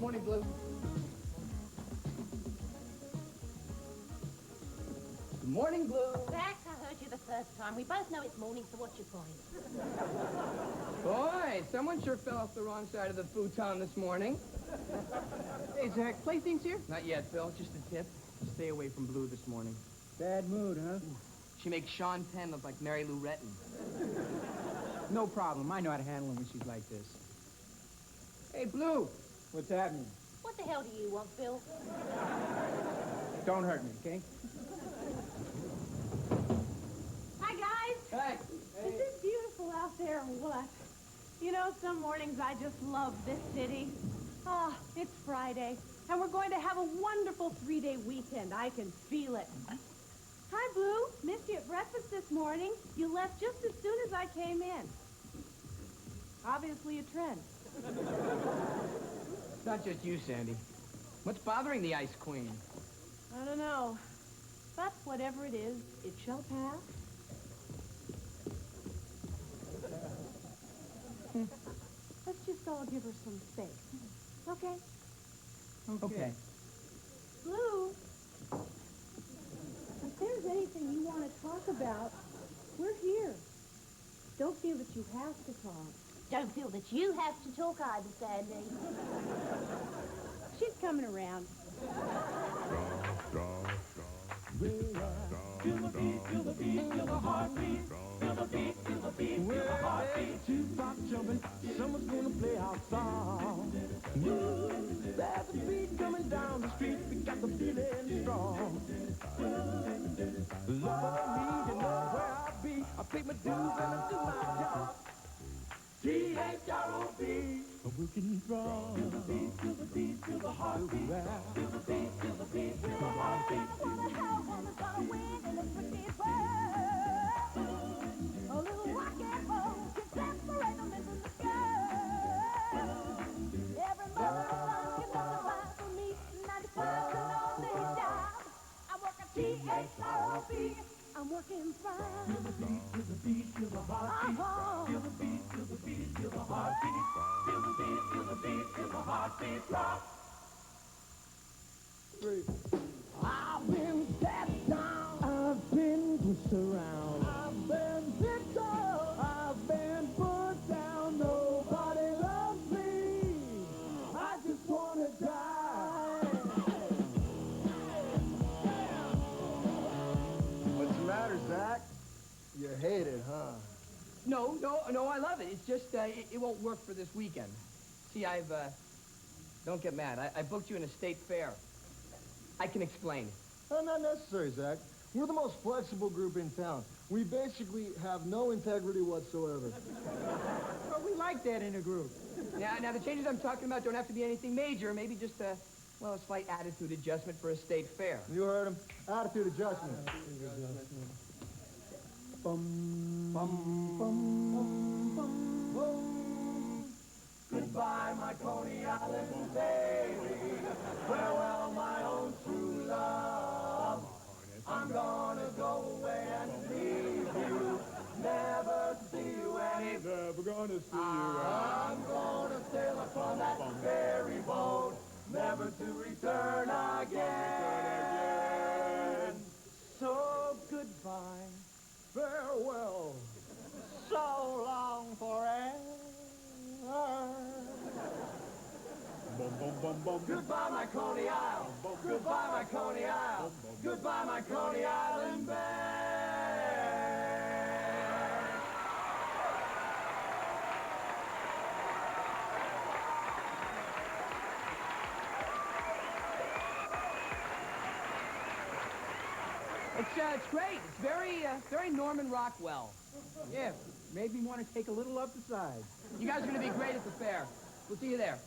Morning, Blue. Good morning, Blue. Zach, I heard you the first time. We both know it's morning, so what's your point? Boy, someone sure fell off the wrong side of the futon this morning. Hey, Zach, playthings here? Not yet, Phil. Just a tip. Stay away from Blue this morning. Bad mood, huh? She makes Sean Penn look like Mary Lou Retton. No problem. I know how to handle her when she's like this. Hey, Blue. What's happening? What the hell do you want, Phil? Don't hurt me, okay? Hi, guys. Hey. Is it beautiful out there or what? You know, some mornings I just love this city. Oh, it's Friday, and we're going to have a wonderful 3-day weekend. I can feel it. Hi, Blue. Missed you at breakfast this morning. You left just as soon as I came in. Obviously a trend. It's not just you, Sandy. What's bothering the Ice Queen? I don't know. But whatever it is, it shall pass. Let's just all give her some space. Okay? Okay. Blue, if there's anything you want to talk about, we're here. Don't feel that you have to talk. Don't feel that you have to talk either, Sandy. She's coming around. Feel the beat, feel the beat, feel the heartbeat. Feel the beat, feel the beat, feel the heartbeat. Two-pop jumping, someone's gonna play our song. There's a beat coming down the street, we got the feeling strong. Look for me, you know where I'll be. I pay my dues and I do my job. T-H-R-O-B, I'm working strong. Feel the beat, feel the beat, feel the heartbeat. Feel the beat, feel the beat, feel the heartbeat. Gonna help, who's gonna win in this wicked world? A little rock and roll can separate them into the girl. Every mother and son can testify for me. 90% on their job. I work at T-H-R-O-B. I'm working fine. Feel the beat, feel the beat, feel the heartbeat. Feel the beat, feel the beat, feel the heartbeat. Feel the beat, feel the beat, feel the heartbeat. Rock. I've been sat down, I've been pushed around, I've been picked up, I've been put down. Nobody loves me, I just wanna die. What's the matter, Zach? You hate it, huh? No, I love it. It's just, it won't work for this weekend. See, don't get mad. I booked you in a state fair. I can explain. Oh, not necessary, Zach. We're the most flexible group in town. We basically have no integrity whatsoever. But we like that in a group. Now, the changes I'm talking about don't have to be anything major. Maybe just a slight attitude adjustment for a state fair. You heard him. Attitude adjustment. Bum, bum, bum, bum, bum. Goodbye, my Coney Island baby. Farewell, my own true love. I'm gonna go away and leave you. Never see you any. Never gonna see I'm gonna sail upon that ferry boat, never to return again. So goodbye, farewell, so long forever. Bum, bum, bum, bum. Goodbye, my Coney Isle. Goodbye, my Coney Isle. Goodbye, my Coney Island band. It's great. It's very Norman Rockwell. Yeah, made me want to take a little up the side. You guys are going to be great at the fair. We'll see you there.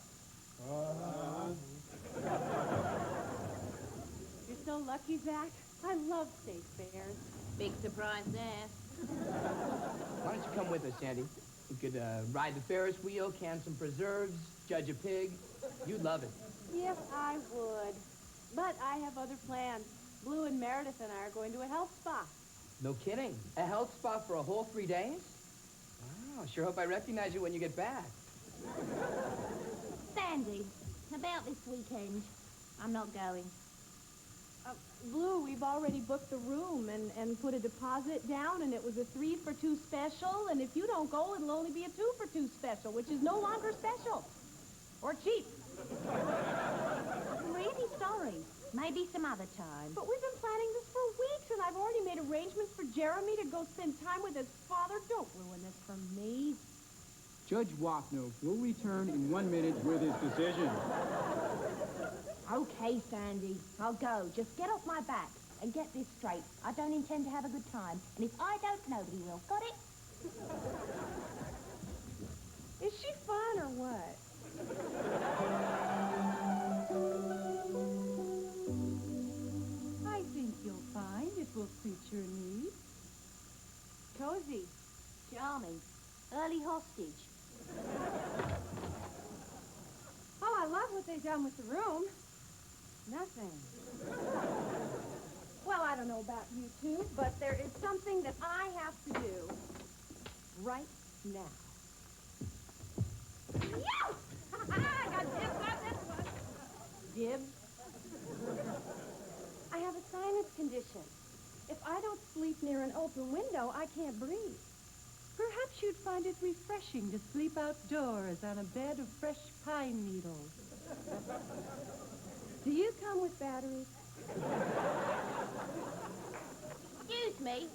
You're so lucky, Zach. I love state fairs. Big surprise there. Why don't you come with us, Sandy? You could ride the Ferris wheel, can some preserves, judge a pig. You'd love it. Yes, I would. But I have other plans. Blue and Meredith and I are going to a health spa. No kidding. A health spa for a whole 3 days? Wow, sure hope I recognize you when you get back. Sandy, About this weekend. I'm not going. Blue, we've already booked the room and put a deposit down, and it was a 3 for 2 special, and if you don't go, it'll only be a 2 for 2 special, which is no longer special. Or cheap. I'm really sorry. Maybe some other time. But we've been planning this for weeks, and I've already made arrangements for Jeremy to go spend time with his father. Don't ruin this for me. Judge Wapno will return in 1 minute with his decision. Okay, Sandy. I'll go. Just get off my back. And get this straight. I don't intend to have a good time. And if I don't, nobody will. Got it? Is she fun or what? I think you'll find it will suit your needs. Cozy. Charming. Early hostage. Oh, I love what they've done with the room. Nothing. Well, I don't know about you two, but there is something that I have to do right now. Yes! I got dibs on this one. Dibs? I have a sinus condition. If I don't sleep near an open window, I can't breathe. Perhaps you'd find it refreshing to sleep outdoors on a bed of fresh pine needles. Do you come with batteries? Excuse me.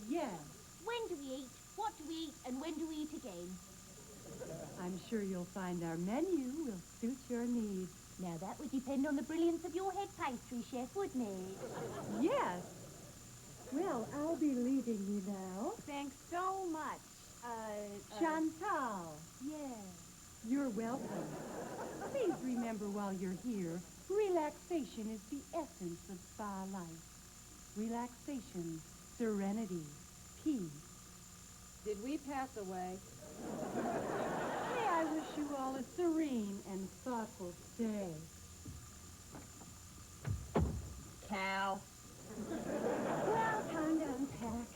Yes, When do we eat? What do we eat? And when do we eat again? I'm sure you'll find our menu will suit your needs. Now, that would depend on the brilliance of your head pastry, chef, wouldn't it? Yes. Well, I'll be leaving you now. Thanks so much. Chantal, Yes. you're welcome. Please remember while you're here, relaxation is the essence of spa life. Relaxation, serenity, peace. Did we pass away? May I wish you all a serene and thoughtful stay. Cow. Well, time to unpack.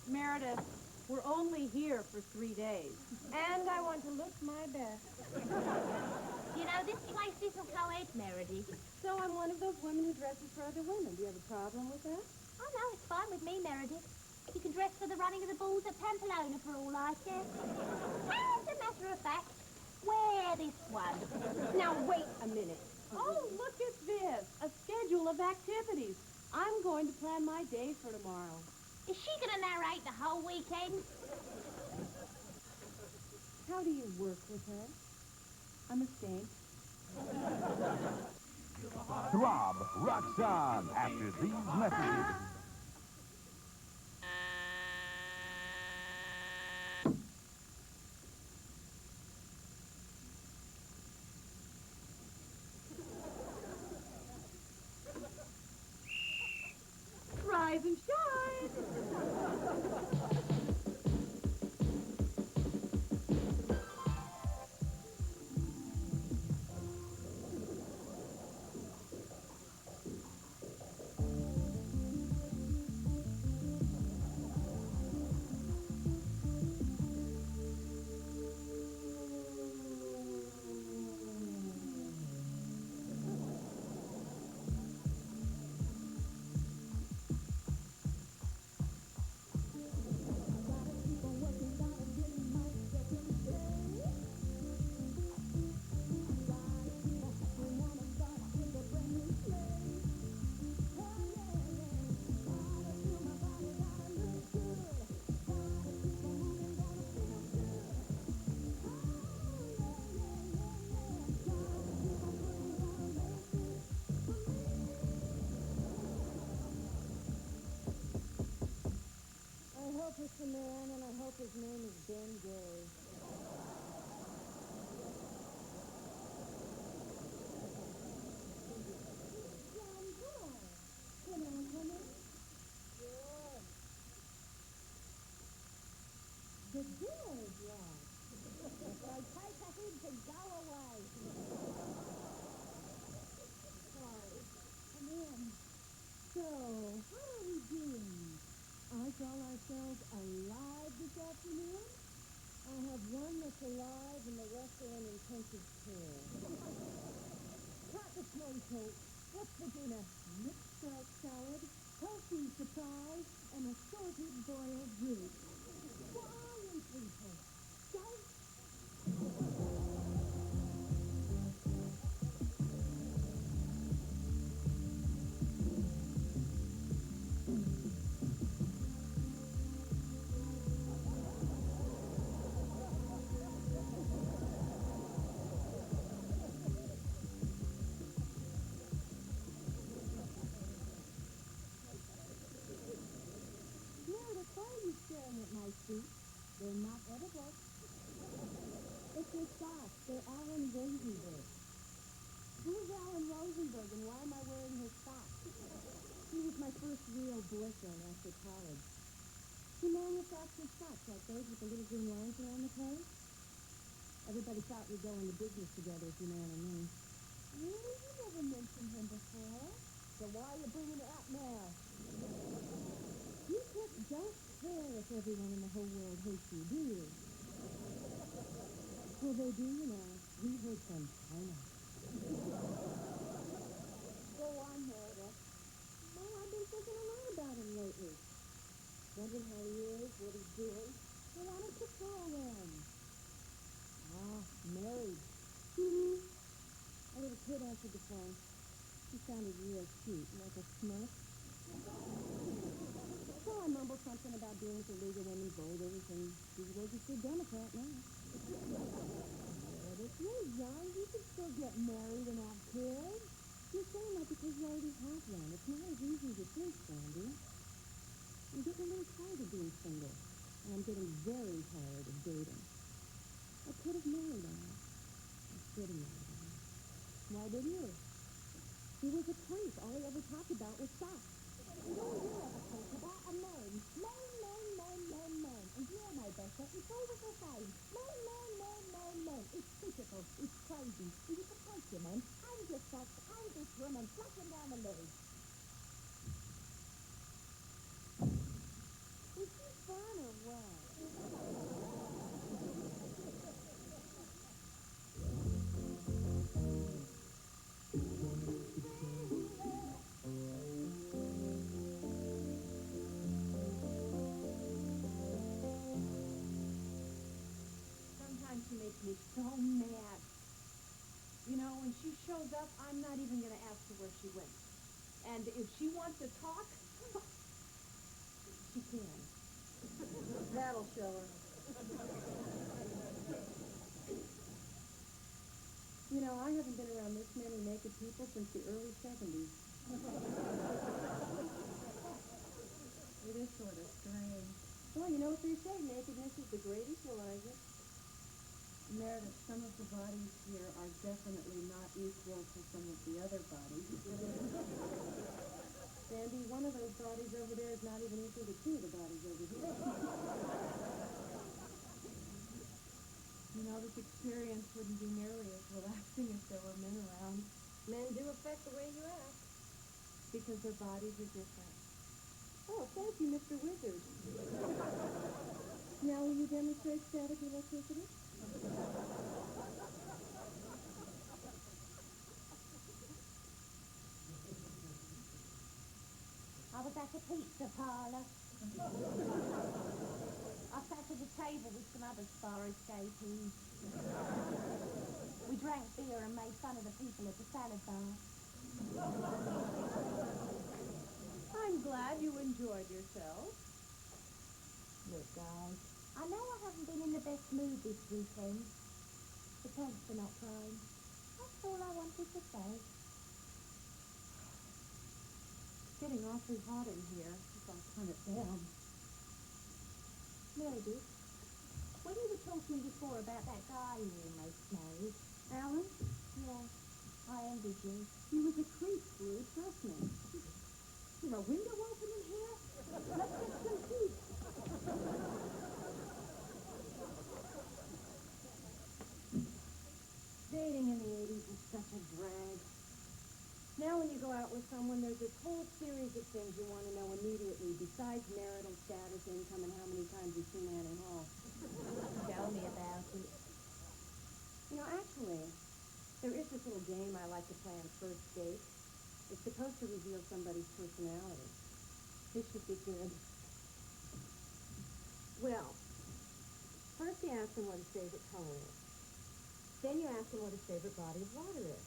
Meredith, we're only here for 3 days. And I want to look my best. You know, this place isn't co-ed, Meredith. So I'm one of those women who dresses for other women. Do you have a problem with that? Oh, no, it's fine with me, Meredith. You can dress for the running of the bulls at Pamplona for all I care. As a matter of fact, wear this one. Now, wait a minute. Oh, look at this. A schedule of activities. I'm going to plan my day for tomorrow. Is she going to narrate the whole weekend? How do you work with her? I'm a saint. Throb rocks on after these messages. Rise and shine. I hope it's a man, and I hope his name is Ben Gay. Can I come in? Sure. The door is locked. So take a hint and go away. Sorry. Come in. So, how are we doing? Aren't all ourselves alive this afternoon? I have one that's alive and the rest are in intensive care. Cut the tomato. What's for dinner? Mixed salt salad, healthy surprise, and assorted boiled fruit. Why, you people? Don't Meredith, why are you staring at my feet? They're not edible. It's your socks. They're Alan Rosenberg. Who's Alan Rosenberg and why am I wearing his socks? He was my first real boyfriend after college. He manufactured socks like those with the little green lines around the toe. Everybody thought we'd go into business together, if you know what I mean. Really? You never mentioned him before. So why are you bringing it up now? You just don't care if everyone in the whole world hates you, do you? Well, they do, you know. We heard from China. Go on, Meredith. Well, I've been thinking a lot about him lately. Wondering how he is, what he's doing. I wanted to call him. Ah, married. A little kid answered the phone. He sounded real cute, like a Smurf. So I mumbled something about being with the League of Women Voters, and he's a registered Democrat now. But if you're young, you can still get married and have kids. You're saying that because you already have one. It's not as easy as you think, Sandy. I'm getting a little tired of being single, and I'm getting very tired of dating. I could have married him. I should have married him. Why didn't you? He was a creep. All he ever talked about was socks. You know what you ever talk about? A man. Man. And you know my best friend. It's always the same. Man. It's typical. It's crazy. You can punch your man. And your socks. And this woman. Flush him down the leg. Is he fun or what? Sometimes she makes me so mad. You know, when she shows up, I'm not even going to ask her where she went. And if she wants to talk, she can. That'll show her. You know, I haven't been around this many naked people since the early 70s. It is sort of strange. Well, you know what they say, nakedness is the great equalizer. Meredith, some of the bodies here are definitely not equal to some of the other bodies. Sandy, one of those bodies over there is not even equal to two of the bodies over here. You know, this experience wouldn't be nearly as relaxing if there were men around. Men do affect the way you act. Because their bodies are different. Oh, thank you, Mr. Wizard. Now will you demonstrate static electricity? I was at the pizza parlor. I sat at a table with some other star escapees. We drank beer and made fun of the people at the salad bar. I'm glad you enjoyed yourself. Look, guys, I know I haven't been in the best mood this weekend, but thanks for not crying. That's all I wanted to say. It's getting awfully hot in here. I'll turn it down. Meredith, when you were talking before about that guy you almost married, Alan? yeah, I envied you. He was a creep, Blue, trust me. Is there a window open in here? Let's get some heat. Dating in the 80s was such a drag. Now when you go out with someone, there's this whole series of things you want to know immediately, besides marital status, income, and how many times you've seen Annie Hall. Tell me about it. You know, actually, there is this little game I like to play on first date. It's supposed to reveal somebody's personality. This should be good. Well, first you ask him what his favorite color is. Then you ask him what his favorite body of water is.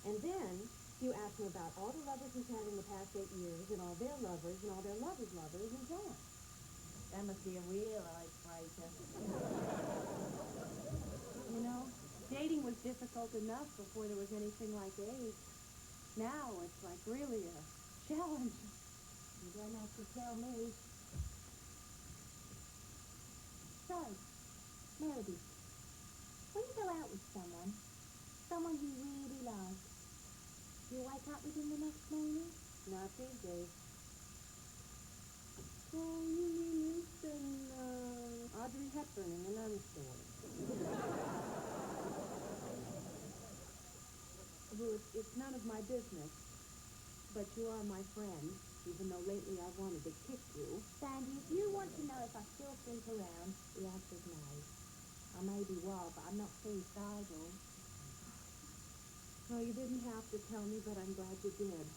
And then you ask him about all the lovers he's had in the past 8 years, and all their lovers, and all their lovers' lovers, and so on. That must be a real icebreaker. You know, dating was difficult enough before there was anything like AIDS. Now it's like really a challenge. You don't have to tell me. So, Meredith, when you go out with someone you really like, you wake up with him the next morning? Not these days. Oh, you mean Houston, Audrey Hepburn in the nun story. Well, it's none of my business, but you are my friend, even though lately I've wanted to kick you. Sandy, if you want to know if I still sleep around, the answer's no. I may be wild, but I'm not suicidal. Well, you didn't have to tell me, but I'm glad you did.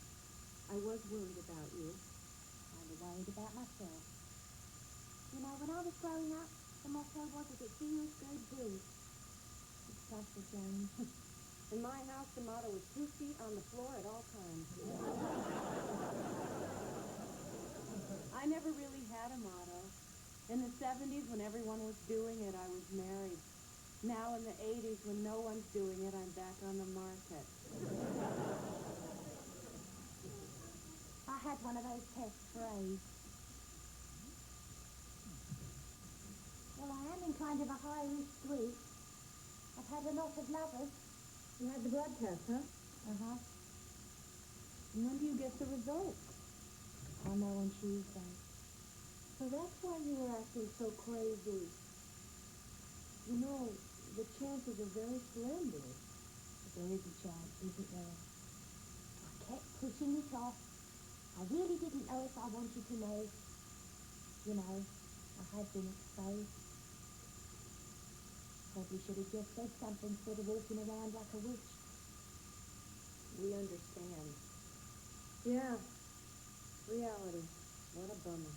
I was worried about you. I was worried about myself. You know, when I was growing up, the motto was, if it feels good, do it. It's tough for James. In my house, the motto was 2 feet on the floor at all times. I never really had a motto. In the 70s, when everyone was doing it, I was married. Now in the 80s, when no one's doing it, I'm back on the market. I had one of those tests for AIDS. Well, I am in kind of a high-risk group. I've had a lot of lovers. You had the blood test, huh? Uh-huh. And when do you get the results? I'll know on Tuesday. So that's why you were acting so crazy. You know, the chances are very slim, dear. But there is a chance, isn't there? I kept pushing it off. I really didn't know if I wanted to know. You know, I had been exposed. Probably should have just said something instead of walking around like a witch. We understand. Yeah. Reality. What a bummer.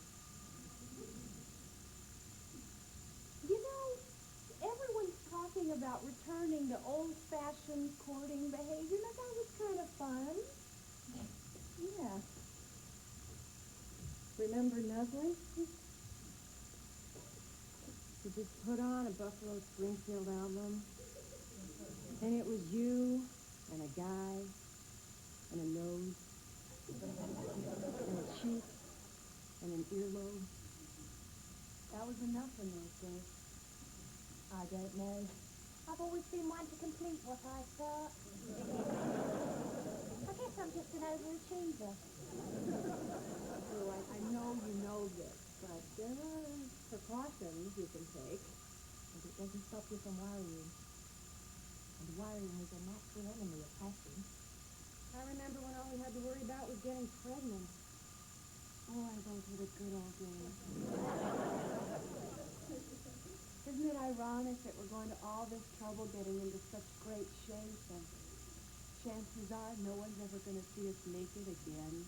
You know, everyone's talking about returning to old-fashioned courting behavior. Now, that was kind of fun. Yeah. Remember nuzzling? You just put on a Buffalo Springfield album, and it was you and a guy and a nose and a cheek and an earlobe. That was enough in those days. I don't know. I've always been one to complete what I start. I guess I'm just an overachiever. Oh, I know you know this, but there are precautions you can take. But it doesn't stop you from worrying. And worrying is a natural enemy of passion. I remember when all we had to worry about was getting pregnant. Boy, those were the good old days. Isn't it ironic that we're going to all this trouble getting into such great shape, and chances are no one's ever going to see us naked again?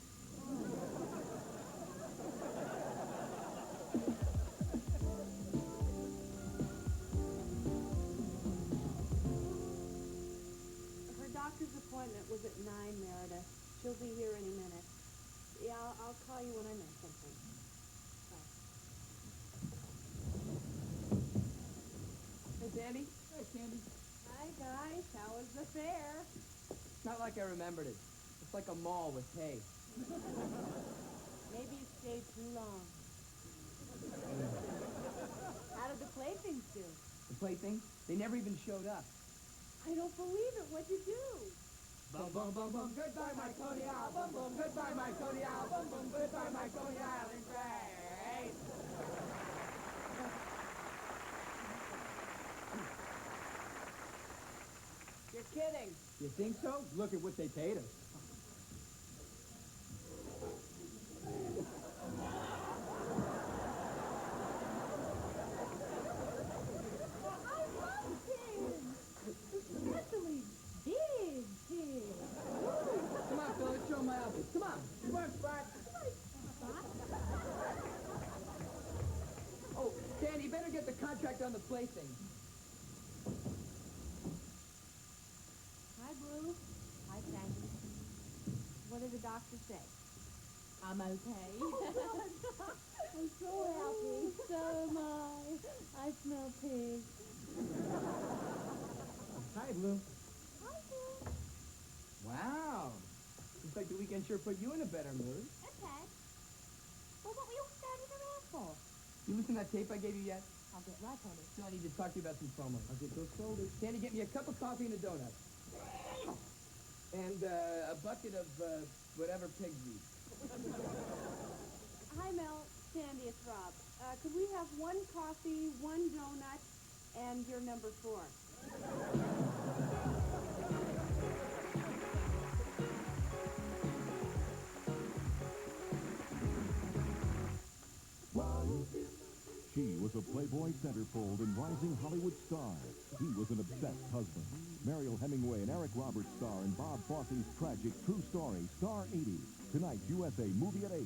Her doctor's appointment was at 9, Meredith. She'll be here any minute. Yeah, I'll call you when I know something. Bye. Hey, Sandy. Hey, Sandy. Hi, guys. How was the fair? Not like I remembered it. It's like a mall with hay. Maybe you stayed too long. How did the playthings do? The plaything, they never even showed up. I don't believe it. What'd you do? Bum, bum, bum, bum, goodbye, my Coney Island. Bum, bum, goodbye, my Coney Island. Bum, bum, goodbye, my Coney Island. Great. You're kidding. You think so? Look at what they paid us. contract on the plaything. Hi, Blue. Hi, Sandy. What did the doctor say? I'm okay. I'm so happy. So am I smell pig. Hi, Blue. Hi, Blue. Wow. Looks like the weekend sure put you in a better mood. Okay. Well, what were you standing around for? You listen to that tape I gave you yet? I'll get right on it. Still, I need to talk to you about some promo. I'll get those sold. Sandy, get me a cup of coffee and a donut. And a bucket of whatever pigs eat. Hi, Mel. Sandy at Throb. Could we have one coffee, one donut, and your number 4? She was a Playboy centerfold and rising Hollywood star. He was an obsessed husband. Mariel Hemingway and Eric Roberts star in Bob Fosse's tragic true story, Star 80. Tonight's USA Movie at 8.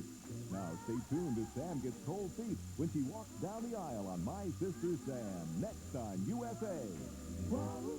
Now stay tuned as Sam gets cold feet when she walks down the aisle on My Sister Sam. Next on USA. Whoa,